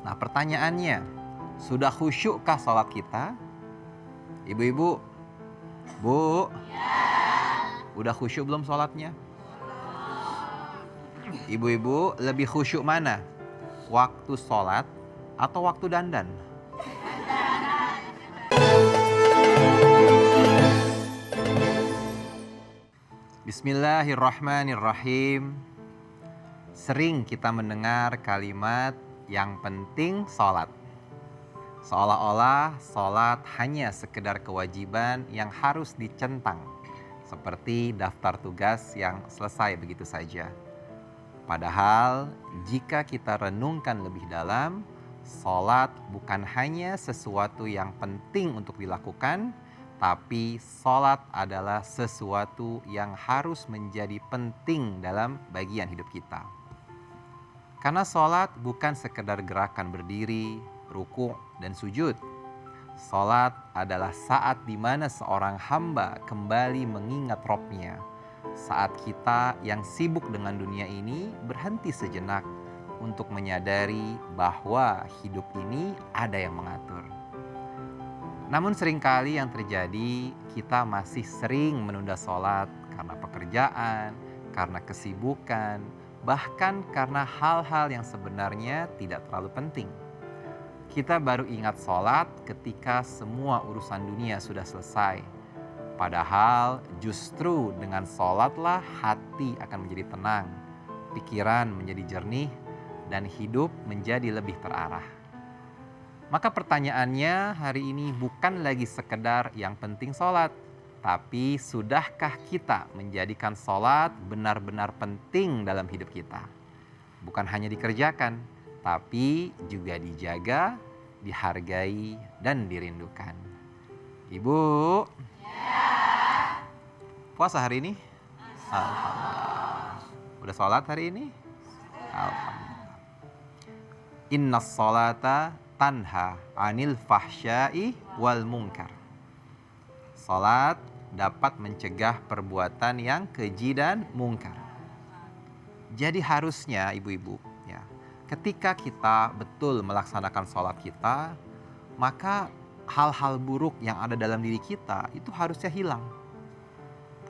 Nah pertanyaannya, sudah khusyukkah sholat kita? Ibu-ibu, Bu, udah khusyuk belum sholatnya? Ibu-ibu lebih khusyuk mana? Waktu sholat atau waktu dandan? Bismillahirrahmanirrahim. Sering kita mendengar kalimat yang penting sholat. Seolah-olah sholat hanya sekedar kewajiban yang harus dicentang. Seperti daftar tugas yang selesai begitu saja. Padahal jika kita renungkan lebih dalam, sholat bukan hanya sesuatu yang penting untuk dilakukan, tapi sholat adalah sesuatu yang harus menjadi penting dalam bagian hidup kita. Karena sholat bukan sekedar gerakan berdiri, ruku' dan sujud. Sholat adalah saat di mana seorang hamba kembali mengingat Robnya. Saat kita yang sibuk dengan dunia ini berhenti sejenak untuk menyadari bahwa hidup ini ada yang mengatur. Namun seringkali yang terjadi, kita masih sering menunda sholat karena pekerjaan, karena kesibukan, bahkan karena hal-hal yang sebenarnya tidak terlalu penting. Kita baru ingat sholat ketika semua urusan dunia sudah selesai. Padahal justru dengan sholatlah hati akan menjadi tenang, pikiran menjadi jernih, dan hidup menjadi lebih terarah. Maka pertanyaannya hari ini bukan lagi sekedar yang penting sholat, tapi sudahkah kita menjadikan sholat benar-benar penting dalam hidup kita? Bukan hanya dikerjakan, tapi juga dijaga, dihargai, dan dirindukan. Ibu, puasa hari ini? Alhamdulillah. Udah sholat hari ini? Alhamdulillah. Inna sholata tanha anil fahsyai wal munkar. Salat dapat mencegah perbuatan yang keji dan mungkar. Jadi harusnya ibu-ibu, ya, ketika kita betul melaksanakan salat kita, maka hal-hal buruk yang ada dalam diri kita itu harusnya hilang.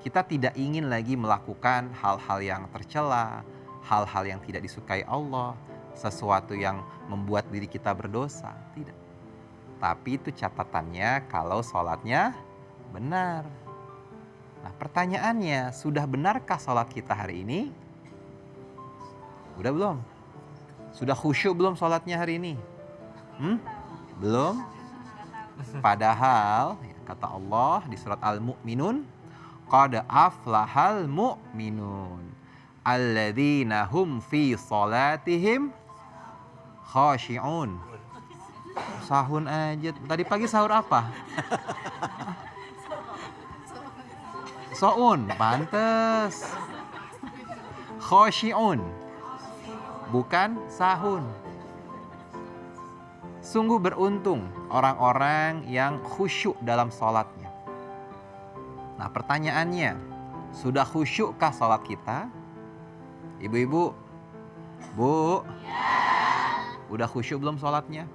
Kita tidak ingin lagi melakukan hal-hal yang tercela, hal-hal yang tidak disukai Allah, sesuatu yang membuat diri kita berdosa, tidak. Tapi itu catatannya kalau sholatnya benar. Nah pertanyaannya, sudah benarkah sholat kita hari ini? Udah belum? Sudah khusyuk belum sholatnya hari ini? Belum? Padahal kata Allah di surat Al-Mu'minun, qad aflahal mu'minun alladzina hum fi sholatihim khashi'un. Sahun aja. Tadi pagi sahur apa? So'un, pantes. Khashi'un, bukan sahun. Sungguh beruntung orang-orang yang khusyuk dalam sholatnya. Nah pertanyaannya, sudah khusyukkah sholat kita? Ibu-ibu, Bu, udah khusyuk belum sholatnya?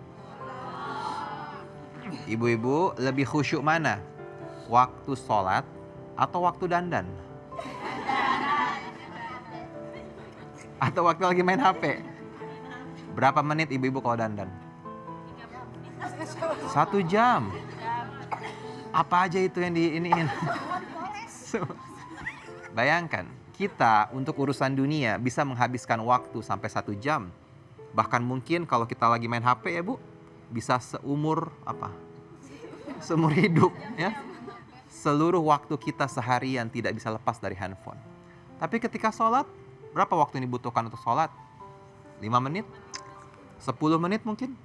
Ibu-ibu lebih khusyuk mana? Waktu sholat atau waktu dandan? Atau waktu lagi main HP? Berapa menit ibu-ibu kalau dandan? 1 jam. Apa aja itu yang diiniin? Bayangkan, kita untuk urusan dunia bisa menghabiskan waktu sampai 1 jam. Bahkan mungkin kalau kita lagi main HP ya Bu, bisa seumur hidup ya. Seluruh waktu kita seharian tidak bisa lepas dari handphone. Tapi ketika sholat, berapa waktu yang dibutuhkan untuk sholat? 5 menit? 10 menit mungkin?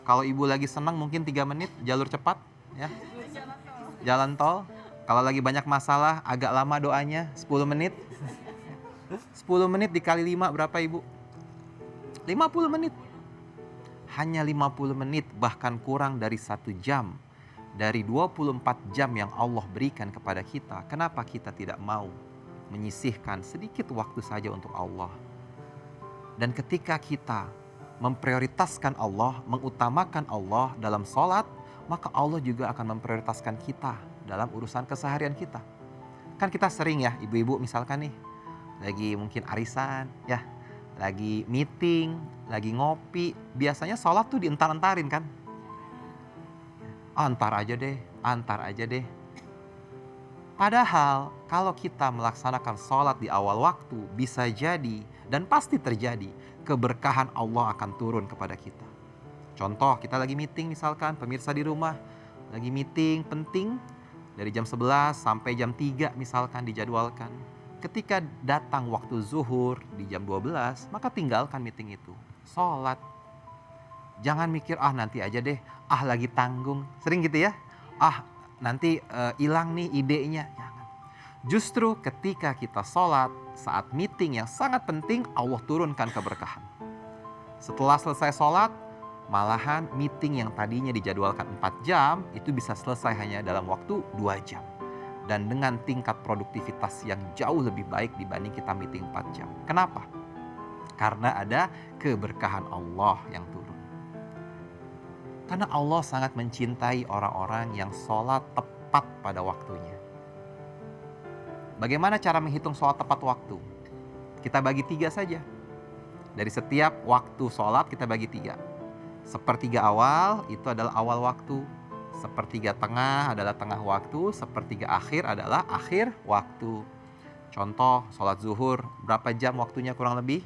Kalau ibu lagi senang mungkin 3 menit, jalur cepat ya. Jalan tol. Kalau lagi banyak masalah, agak lama doanya, 10 menit. 10 menit dikali 5 berapa ibu? 50 menit. Hanya 50 menit, bahkan kurang dari 1 jam. Dari 24 jam yang Allah berikan kepada kita, kenapa kita tidak mau menyisihkan sedikit waktu saja untuk Allah? Dan ketika kita memprioritaskan Allah, mengutamakan Allah dalam sholat, maka Allah juga akan memprioritaskan kita dalam urusan keseharian kita. Kan kita sering ya, ibu-ibu misalkan nih, lagi mungkin arisan ya, lagi meeting, lagi ngopi, biasanya sholat tuh dientar-entarin kan. Antar aja deh. Padahal kalau kita melaksanakan sholat di awal waktu, bisa jadi dan pasti terjadi keberkahan Allah akan turun kepada kita. Contoh, kita lagi meeting misalkan, pemirsa di rumah lagi meeting penting dari jam 11 sampai jam 3 misalkan dijadwalkan. Ketika datang waktu zuhur di jam 12, maka tinggalkan meeting itu. Sholat. Jangan mikir, nanti aja deh, lagi tanggung. Sering gitu ya, nanti hilang nih idenya. Jangan. Justru ketika kita sholat, saat meeting yang sangat penting, Allah turunkan keberkahan. Setelah selesai sholat, malahan meeting yang tadinya dijadwalkan 4 jam, itu bisa selesai hanya dalam waktu 2 jam. Dan dengan tingkat produktivitas yang jauh lebih baik dibanding kita meeting 4 jam. Kenapa? Karena ada keberkahan Allah yang turun. Karena Allah sangat mencintai orang-orang yang sholat tepat pada waktunya. Bagaimana cara menghitung sholat tepat waktu? Kita bagi 3 saja. Dari setiap waktu sholat kita bagi 3. Sepertiga awal itu adalah awal waktu. Sepertiga tengah adalah tengah waktu. Sepertiga akhir adalah akhir waktu. Contoh, sholat zuhur berapa jam waktunya kurang lebih?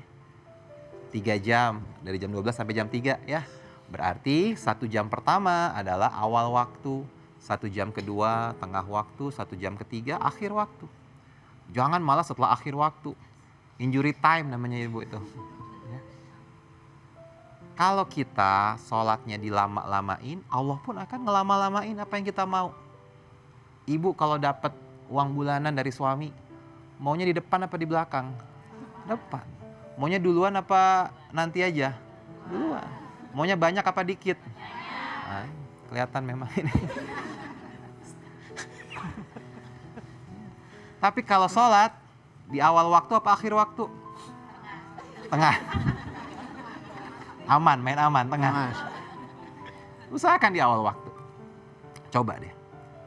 3 jam. Dari jam 12 sampai jam 3 ya. Berarti 1 jam pertama adalah awal waktu, 1 jam kedua tengah waktu, 1 jam ketiga akhir waktu. Jangan malah setelah akhir waktu. Injury time namanya ibu itu. Ya. Kalau kita sholatnya dilama-lamain, Allah pun akan ngelama-lamain apa yang kita mau. Ibu kalau dapat uang bulanan dari suami, maunya di depan apa di belakang? Depan. Maunya duluan apa nanti aja? Duluan. Maunya banyak apa dikit? Kelihatan memang ini. Tapi kalau sholat, di awal waktu apa akhir waktu? Tengah. Aman, main aman, tengah. Usahakan di awal waktu. Coba deh.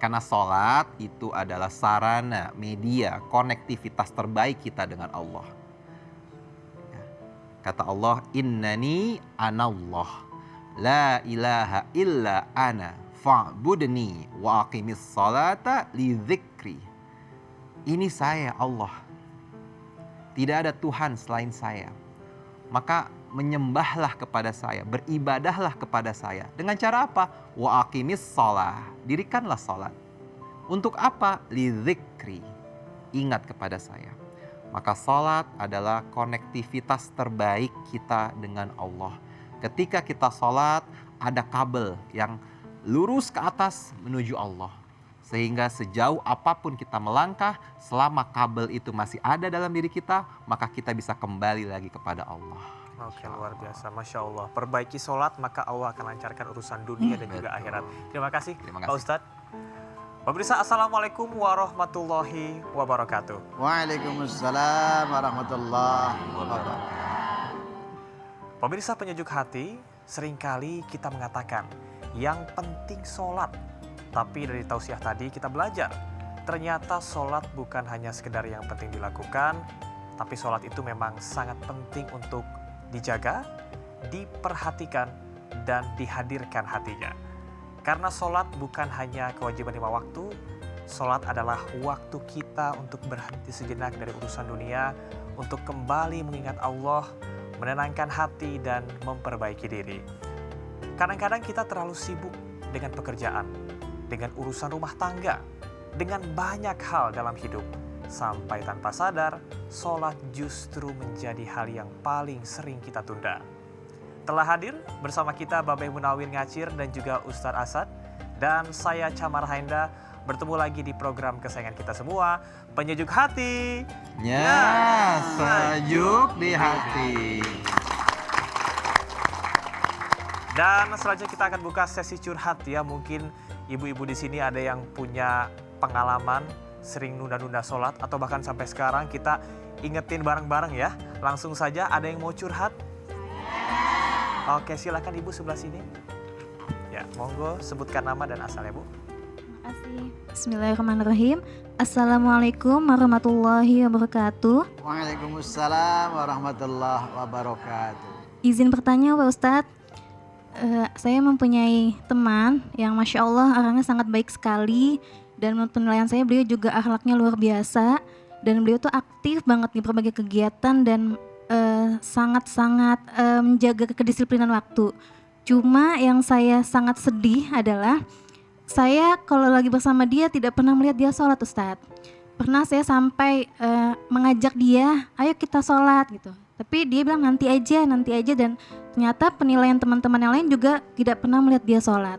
Karena sholat itu adalah sarana, media, konektivitas terbaik kita dengan Allah. Kata Allah, innani anallah, la ilaha illa ana, fa'budni wa aqimis salata li dzikri. Ini saya Allah. Tidak ada Tuhan selain saya. Maka menyembahlah kepada saya, beribadahlah kepada saya. Dengan cara apa? Wa aqimis shalah, dirikanlah salat. Untuk apa? Li dzikri, ingat kepada saya. Maka sholat adalah konektivitas terbaik kita dengan Allah. Ketika kita sholat, ada kabel yang lurus ke atas menuju Allah. Sehingga sejauh apapun kita melangkah, selama kabel itu masih ada dalam diri kita, maka kita bisa kembali lagi kepada Allah. Oke, luar biasa. Masya Allah. Perbaiki sholat, maka Allah akan lancarkan urusan dunia dan juga akhirat. Terima kasih Pak Ustadz. Pemirsa, Assalamualaikum warahmatullahi wabarakatuh. Waalaikumsalam warahmatullahi wabarakatuh. Pemirsa penyejuk hati, seringkali kita mengatakan yang penting sholat. Tapi dari tausiah tadi kita belajar, ternyata sholat bukan hanya sekedar yang penting dilakukan, tapi sholat itu memang sangat penting untuk dijaga, diperhatikan, dan dihadirkan hatinya. Karena sholat bukan hanya kewajiban 5 waktu, sholat adalah waktu kita untuk berhenti sejenak dari urusan dunia, untuk kembali mengingat Allah, menenangkan hati dan memperbaiki diri. Kadang-kadang kita terlalu sibuk dengan pekerjaan, dengan urusan rumah tangga, dengan banyak hal dalam hidup. Sampai tanpa sadar, sholat justru menjadi hal yang paling sering kita tunda. Telah hadir bersama kita Bapak Munawir Ngacir dan juga Ustadz Asad. Dan saya Camar Hainda, bertemu lagi di program kesayangan kita semua, Penyejuk Hati. Ya, sejuk di hati. Dan selanjutnya kita akan buka sesi curhat ya. Mungkin ibu-ibu di sini ada yang punya pengalaman sering nunda-nunda sholat, atau bahkan sampai sekarang kita ingetin bareng-bareng ya. Langsung saja, ada yang mau curhat? Oke, silakan Ibu sebelah sini. Ya, monggo sebutkan nama dan asalnya, Bu. Terima kasih. Bismillahirrahmanirrahim. Assalamualaikum warahmatullahi wabarakatuh. Waalaikumsalam warahmatullahi wabarakatuh. Izin bertanya Pak Ustadz. Saya mempunyai teman yang Masya Allah orangnya sangat baik sekali. Dan menurut penilaian saya beliau juga akhlaknya luar biasa. Dan beliau tuh aktif banget di berbagai kegiatan dan sangat-sangat menjaga kedisiplinan waktu. Cuma yang saya sangat sedih adalah saya kalau lagi bersama dia tidak pernah melihat dia sholat Ustadz. Pernah saya sampai mengajak dia, ayo kita sholat gitu. Tapi dia bilang nanti aja dan ternyata penilaian teman-teman yang lain juga tidak pernah melihat dia sholat.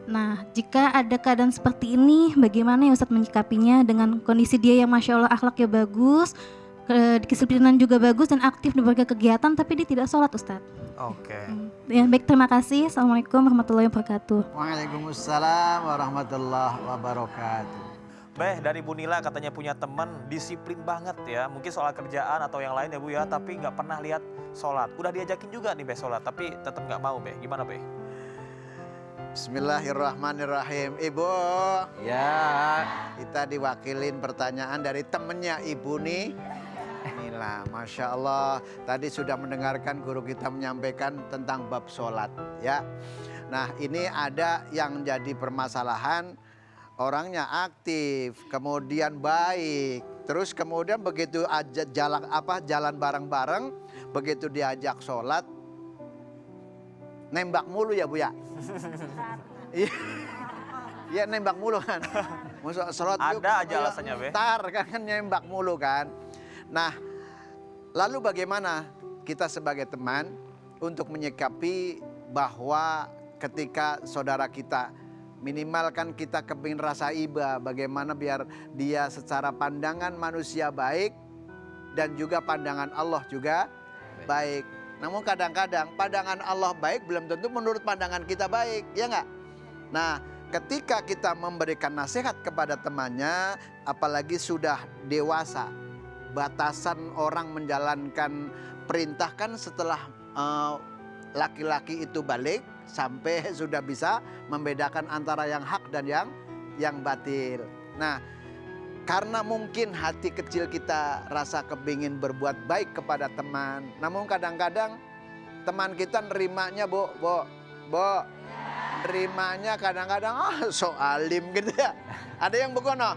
Nah, jika ada keadaan seperti ini, bagaimana ya Ustadz menyikapinya dengan kondisi dia yang Masya Allah akhlaknya bagus, kedisiplinan juga bagus dan aktif di berbagai kegiatan, tapi dia tidak sholat Ustadz. Oke. Ya, baik, terima kasih. Assalamualaikum warahmatullahi wabarakatuh. Waalaikumsalam warahmatullahi wabarakatuh. Beh, dari Bu Nila katanya punya teman disiplin banget ya. Mungkin soal kerjaan atau yang lain ya Bu ya, tapi nggak pernah lihat sholat. Udah diajakin juga nih Beh sholat, tapi tetap nggak mau Beh. Gimana Beh? Bismillahirrahmanirrahim. Ibu, Ya, kita diwakilin pertanyaan dari temennya Ibu nih. Inilah, Masya Allah. Tadi sudah mendengarkan guru kita menyampaikan tentang bab sholat ya. Nah, ini ada yang jadi permasalahan. Orangnya aktif, kemudian baik, terus kemudian begitu aja jalan bareng-bareng, begitu diajak sholat, nembak mulu ya Bu ya. Iya nembak mulu kan. Masuk sholat Ada aja alasannya, Be. Tar kan nembak mulu kan. Nah, lalu bagaimana kita sebagai teman untuk menyikapi bahwa ketika saudara kita minimalkan kita kepingin rasa iba, bagaimana biar dia secara pandangan manusia baik dan juga pandangan Allah juga baik. Namun kadang-kadang pandangan Allah baik belum tentu menurut pandangan kita baik, ya enggak? Nah, ketika kita memberikan nasihat kepada temannya, apalagi sudah dewasa, batasan orang menjalankan perintah kan setelah laki-laki itu balik sampai sudah bisa membedakan antara yang hak dan yang batil. Nah, karena mungkin hati kecil kita rasa kepingin berbuat baik kepada teman, namun kadang-kadang teman kita nerimanya Bo, nerimanya kadang-kadang so alim gitu ya. Ada yang begono?